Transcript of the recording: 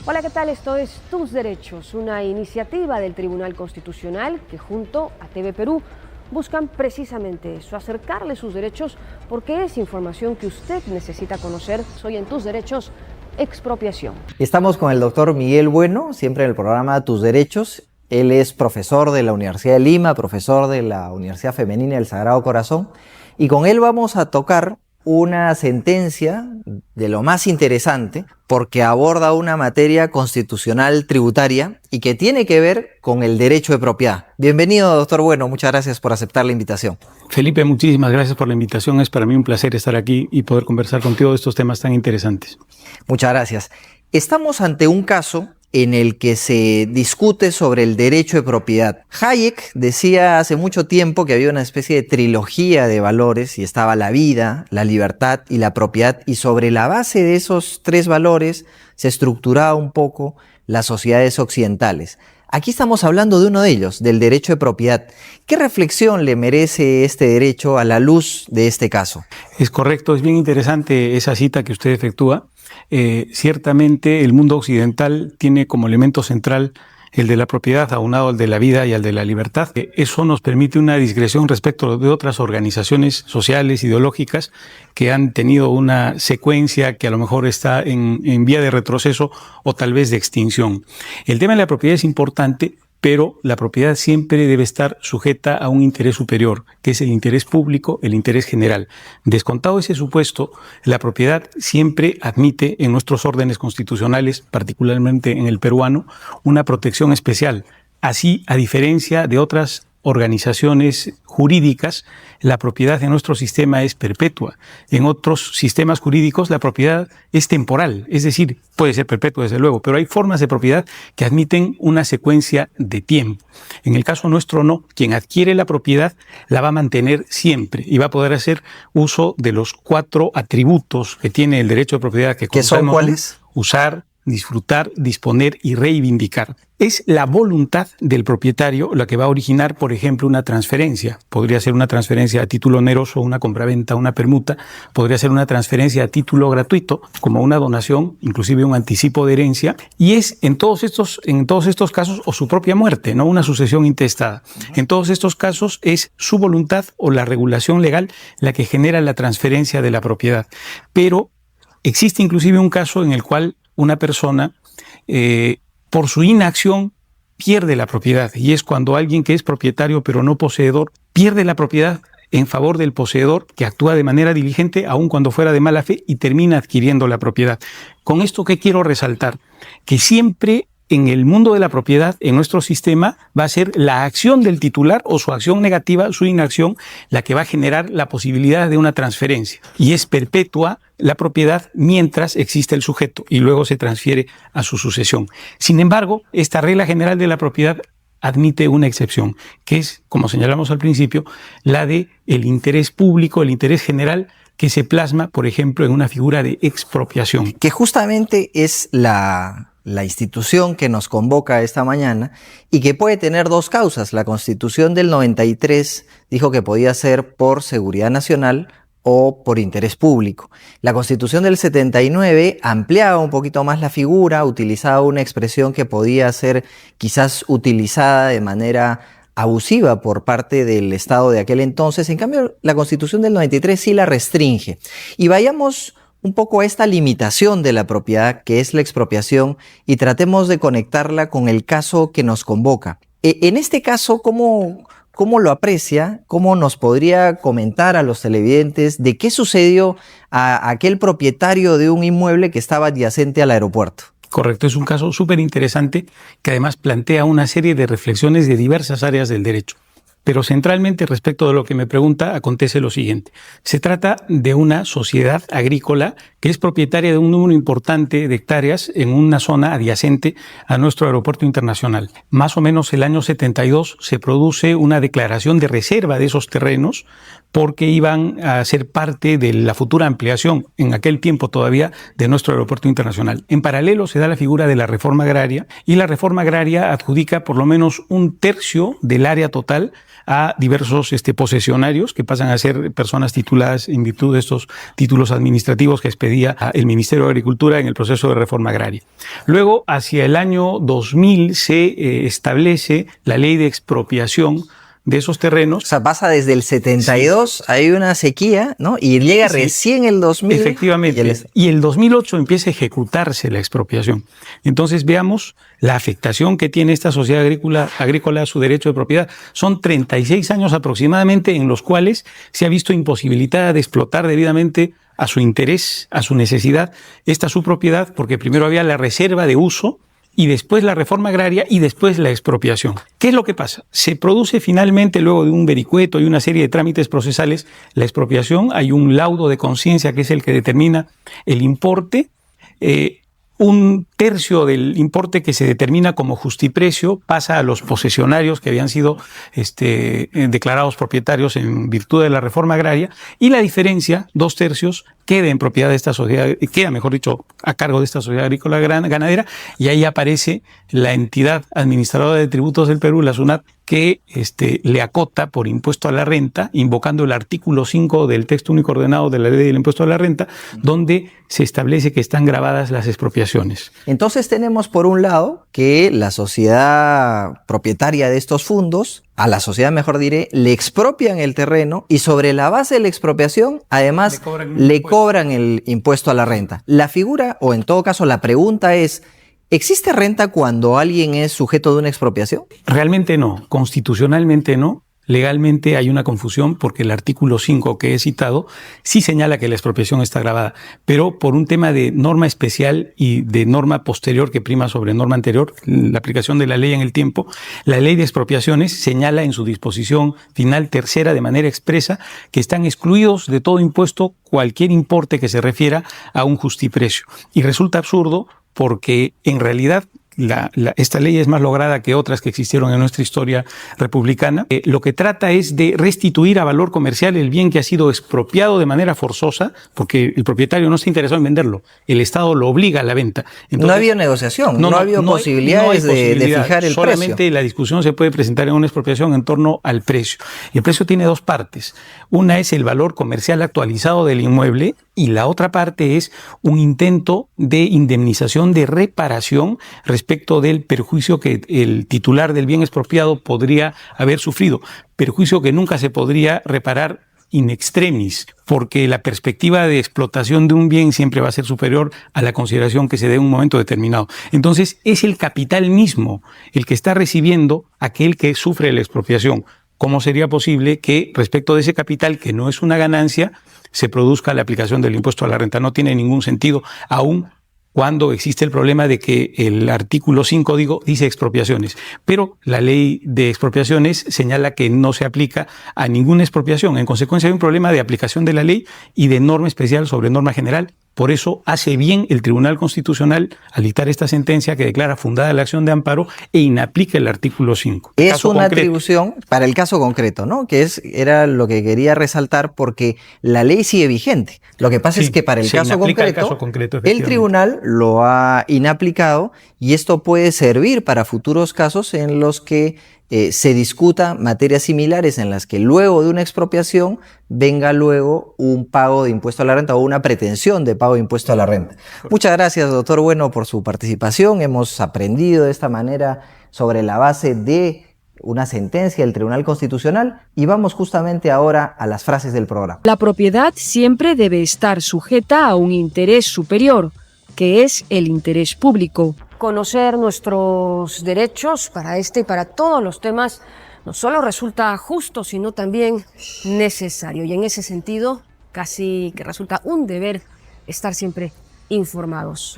Hola, ¿qué tal? Esto es Tus Derechos, una iniciativa del Tribunal Constitucional que junto a TV Perú buscan precisamente eso, acercarle sus derechos porque es información que usted necesita conocer. Soy en Tus Derechos, expropiación. Estamos con el doctor Miguel Bueno, siempre en el programa Tus Derechos. Él es profesor de la Universidad de Lima, profesor de la Universidad Femenina del Sagrado Corazón, y con él vamos a tocar una sentencia de lo más interesante porque aborda una materia constitucional tributaria y que tiene que ver con el derecho de propiedad. Bienvenido, doctor Bueno, muchas gracias por aceptar la invitación. Felipe, muchísimas gracias por la invitación. Es para mí un placer estar aquí y poder conversar contigo de estos temas tan interesantes. Muchas gracias. Estamos ante un caso en el que se discute sobre el derecho de propiedad. Hayek decía hace mucho tiempo que había una especie de trilogía de valores y estaba la vida, la libertad y la propiedad, y sobre la base de esos tres valores se estructuraba un poco las sociedades occidentales. Aquí estamos hablando de uno de ellos, del derecho de propiedad. ¿Qué reflexión le merece este derecho a la luz de este caso? Es correcto, es bien interesante esa cita que usted efectúa. Ciertamente el mundo occidental tiene como elemento central el de la propiedad, aunado al de la vida y al de la libertad. Eso nos permite una digresión respecto de otras organizaciones sociales, ideológicas, que han tenido una secuencia que a lo mejor está en vía de retroceso o tal vez de extinción. El tema de la propiedad es importante, pero la propiedad siempre debe estar sujeta a un interés superior, que es el interés público, el interés general. Descontado ese supuesto, la propiedad siempre admite en nuestros órdenes constitucionales, particularmente en el peruano, una protección especial. Así, a diferencia de otras organizaciones jurídicas, la propiedad en nuestro sistema es perpetua. En otros sistemas jurídicos la propiedad es temporal, es decir, puede ser perpetua desde luego, pero hay formas de propiedad que admiten una secuencia de tiempo. En el caso nuestro no, quien adquiere la propiedad la va a mantener siempre y va a poder hacer uso de los 4 atributos que tiene el derecho de propiedad. ¿Qué son cuáles? Usar, disfrutar, disponer y reivindicar. Es la voluntad del propietario la que va a originar, por ejemplo, una transferencia. Podría ser una transferencia a título oneroso, una compraventa, una permuta. Podría ser una transferencia a título gratuito, como una donación, inclusive un anticipo de herencia. Y es en todos estos casos, o su propia muerte, no una sucesión intestada. En todos estos casos es su voluntad o la regulación legal la que genera la transferencia de la propiedad. Pero existe inclusive un caso en el cual una persona, por su inacción, pierde la propiedad. Y es cuando alguien que es propietario pero no poseedor, pierde la propiedad en favor del poseedor, que actúa de manera diligente, aun cuando fuera de mala fe, y termina adquiriendo la propiedad. Con esto, ¿qué quiero resaltar? Que siempre en el mundo de la propiedad, en nuestro sistema, va a ser la acción del titular o su acción negativa, su inacción, la que va a generar la posibilidad de una transferencia. Y es perpetua la propiedad mientras existe el sujeto y luego se transfiere a su sucesión. Sin embargo, esta regla general de la propiedad admite una excepción, que es, como señalamos al principio, la de el interés público, el interés general, que se plasma, por ejemplo, en una figura de expropiación. Que justamente es la institución que nos convoca esta mañana y que puede tener 2 causas. La Constitución del 93 dijo que podía ser por seguridad nacional o por interés público. La Constitución del 79 ampliaba un poquito más la figura, utilizaba una expresión que podía ser quizás utilizada de manera abusiva por parte del Estado de aquel entonces. En cambio, la Constitución del 93 sí la restringe. Y vayamos un poco a esta limitación de la propiedad, que es la expropiación, y tratemos de conectarla con el caso que nos convoca. En este caso, ¿cómo lo aprecia? ¿Cómo nos podría comentar a los televidentes de qué sucedió a aquel propietario de un inmueble que estaba adyacente al aeropuerto? Correcto, es un caso súper interesante que además plantea una serie de reflexiones de diversas áreas del derecho. Pero centralmente, respecto de lo que me pregunta, acontece lo siguiente. Se trata de una sociedad agrícola que es propietaria de un número importante de hectáreas en una zona adyacente a nuestro aeropuerto internacional. Más o menos el año 72 se produce una declaración de reserva de esos terrenos porque iban a ser parte de la futura ampliación, en aquel tiempo todavía, de nuestro aeropuerto internacional. En paralelo se da la figura de la reforma agraria, y la reforma agraria adjudica por lo menos 1/3 del área total a diversos posesionarios que pasan a ser personas tituladas en virtud de estos títulos administrativos que expedía el Ministerio de Agricultura en el proceso de reforma agraria. Luego, hacia el año 2000 se establece la ley de expropiación de esos terrenos. O sea, pasa desde el 72, sí. Hay una sequía, ¿no? Y llega recién el 2000. Efectivamente. Y el 2008 empieza a ejecutarse la expropiación. Entonces veamos la afectación que tiene esta sociedad agrícola a su derecho de propiedad. Son 36 años aproximadamente en los cuales se ha visto imposibilitada de explotar debidamente a su interés, a su necesidad, su propiedad, porque primero había la reserva de uso, y después la reforma agraria y después la expropiación. ¿Qué es lo que pasa? Se produce finalmente, luego de un vericueto y una serie de trámites procesales, la expropiación. Hay un laudo de conciencia que es el que determina el importe. Un tercio del importe que se determina como justiprecio pasa a los posesionarios que habían sido declarados propietarios en virtud de la reforma agraria, y la diferencia, 2/3, queda en propiedad de esta sociedad, queda, mejor dicho, a cargo de esta sociedad agrícola ganadera, y ahí aparece la entidad administradora de tributos del Perú, la SUNAT, que le acota por impuesto a la renta, invocando el artículo 5 del texto único ordenado de la ley del impuesto a la renta, donde se establece que están grabadas las expropiaciones. Entonces tenemos por un lado que la sociedad propietaria de estos fondos, a la sociedad, mejor diré, le expropian el terreno y sobre la base de la expropiación, además, le cobran el impuesto a la renta. La figura, o en todo caso la pregunta es, ¿existe renta cuando alguien es sujeto de una expropiación? Realmente no, constitucionalmente no. Legalmente hay una confusión porque el artículo 5 que he citado sí señala que la expropiación está gravada, pero por un tema de norma especial y de norma posterior que prima sobre norma anterior, la aplicación de la ley en el tiempo, la ley de expropiaciones señala en su disposición final tercera de manera expresa que están excluidos de todo impuesto cualquier importe que se refiera a un justiprecio. Y resulta absurdo porque en realidad esta ley es más lograda que otras que existieron en nuestra historia republicana. Lo que trata es de restituir a valor comercial el bien que ha sido expropiado de manera forzosa, porque el propietario no está interesado en venderlo, el Estado lo obliga a la venta. Entonces, no ha habido negociación, no ha habido posibilidades de fijar el solamente precio. La discusión se puede presentar en una expropiación en torno al precio. Y el precio tiene dos partes. Una es el valor comercial actualizado del inmueble y la otra parte es un intento de indemnización, de reparación respecto del perjuicio que el titular del bien expropiado podría haber sufrido, perjuicio que nunca se podría reparar in extremis, porque la perspectiva de explotación de un bien siempre va a ser superior a la consideración que se dé en un momento determinado. Entonces, es el capital mismo el que está recibiendo aquel que sufre la expropiación. ¿Cómo sería posible que respecto de ese capital, que no es una ganancia, se produzca la aplicación del impuesto a la renta? No tiene ningún sentido, aún cuando existe el problema de que el artículo 5, dice expropiaciones, pero la ley de expropiaciones señala que no se aplica a ninguna expropiación. En consecuencia, hay un problema de aplicación de la ley y de norma especial sobre norma general. Por eso hace bien el Tribunal Constitucional al dictar esta sentencia que declara fundada la acción de amparo e inaplica el artículo 5. Es una atribución para el caso concreto, ¿no? Que era lo que quería resaltar, porque la ley sigue vigente. Lo que pasa es que para el caso concreto, el tribunal lo ha inaplicado, y esto puede servir para futuros casos en los que se discuta materias similares en las que luego de una expropiación venga luego un pago de impuesto a la renta o una pretensión de pago de impuesto a la renta. Muchas gracias, doctor Bueno, por su participación. Hemos aprendido de esta manera sobre la base de una sentencia del Tribunal Constitucional y vamos justamente ahora a las frases del programa. La propiedad siempre debe estar sujeta a un interés superior, que es el interés público. Conocer nuestros derechos para este y para todos los temas no solo resulta justo, sino también necesario. Y en ese sentido, casi que resulta un deber estar siempre informados.